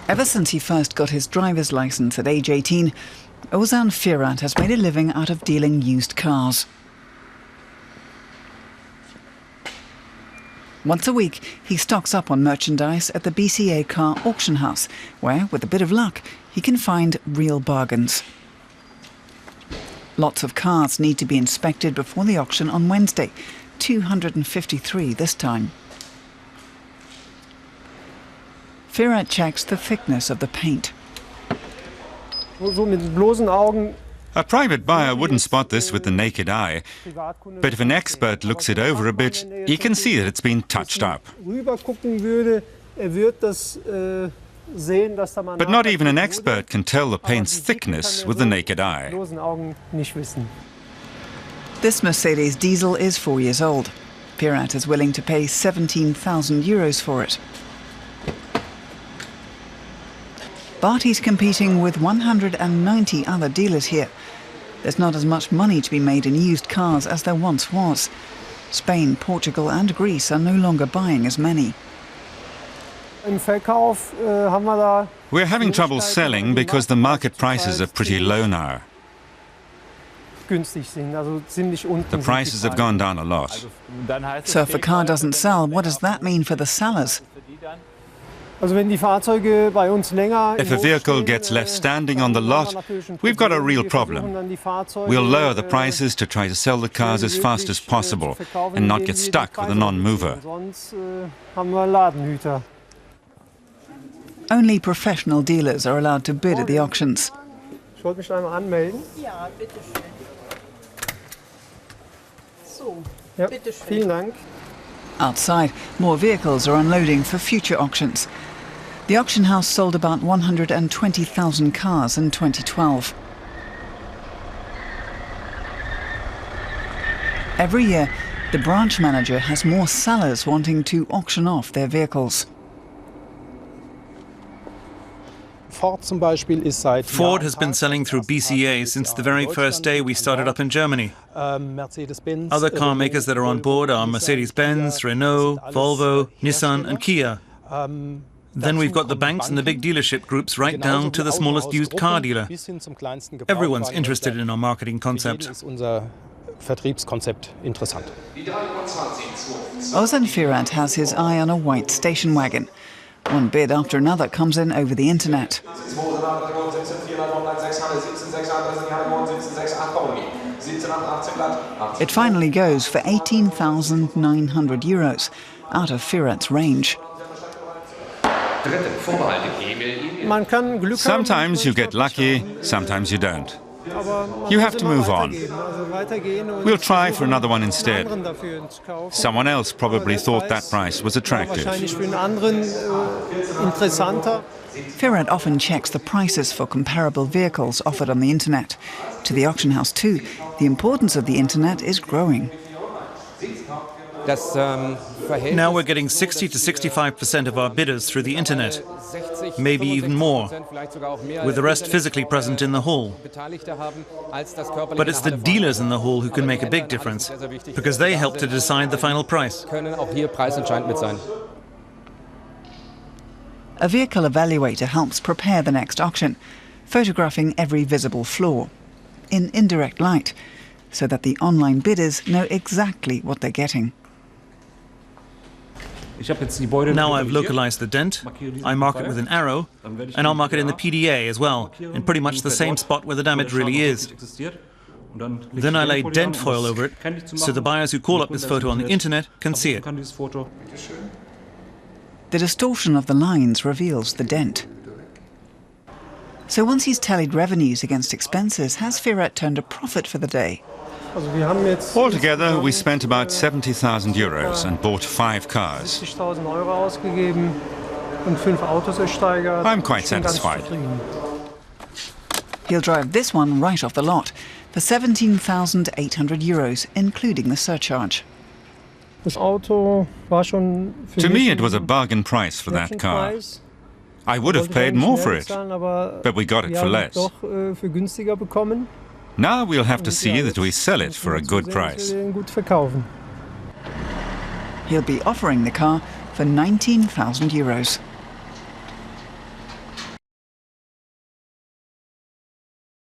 Ever since he first got his driver's license at age 18, Ozan Firat has made a living out of dealing used cars. Once a week, he stocks up on merchandise at the BCA car auction house, where, with a bit of luck, he can find real bargains. Lots of cars need to be inspected before the auction on Wednesday, 253 this time. Firat checks the thickness of the paint. A private buyer wouldn't spot this with the naked eye, but if an expert looks it over a bit, he can see that it's been touched up. But not even an expert can tell the paint's thickness with the naked eye. This Mercedes diesel is 4 years old. Firat is willing to pay 17,000 euros for it. But he's competing with 190 other dealers here. There's not as much money to be made in used cars as there once was. Spain, Portugal and Greece are no longer buying as many. We're having trouble selling because the market prices are pretty low now. The prices have gone down a lot. So if a car doesn't sell, what does that mean for the sellers? If a vehicle gets left standing on the lot, we've got a real problem. We'll lower the prices to try to sell the cars as fast as possible and not get stuck with a non-mover. Only professional dealers are allowed to bid at the auctions. Outside, more vehicles are unloading for future auctions. The auction house sold about 120,000 cars in 2012. Every year, the branch manager has more sellers wanting to auction off their vehicles. Ford has been selling through BCA since the very first day we started up in Germany. Other car makers that are on board are Mercedes-Benz, Renault, Volvo, Nissan and Kia. Then we've got the banks and the big dealership groups right down to the smallest used car dealer. Everyone's interested in our marketing concept. Ozan Firat has his eye on a white station wagon. One bid after another comes in over the internet. It finally goes for 18,900 euros, out of Firat's range. Sometimes you get lucky, sometimes you don't. You have to move on. We'll try for another one instead. Someone else probably thought that price was attractive. Firat often checks the prices for comparable vehicles offered on the internet. To the auction house too, the importance of the internet is growing. Now we're getting 60 to 65% of our bidders through the internet, maybe even more, with the rest physically present in the hall. But it's the dealers in the hall who can make a big difference, because they help to decide the final price. A vehicle evaluator helps prepare the next auction, photographing every visible flaw, in indirect light, so that the online bidders know exactly what they're getting. Now I've localized the dent, I mark it with an arrow, and I'll mark it in the PDA as well, in pretty much the same spot where the damage really is. Then I lay dent foil over it, so the buyers who call up this photo on the internet can see it. The distortion of the lines reveals the dent. So once he's tallied revenues against expenses, has Firat turned a profit for the day? Altogether, we spent about 70,000 euros and bought 5 cars. I'm quite satisfied. He'll drive this one right off the lot for 17,800 euros, including the surcharge. To me, it was a bargain price for that car. I would have paid more for it, but we got it for less. Now we'll have to see that we sell it for a good price. He'll be offering the car for 19,000 euros.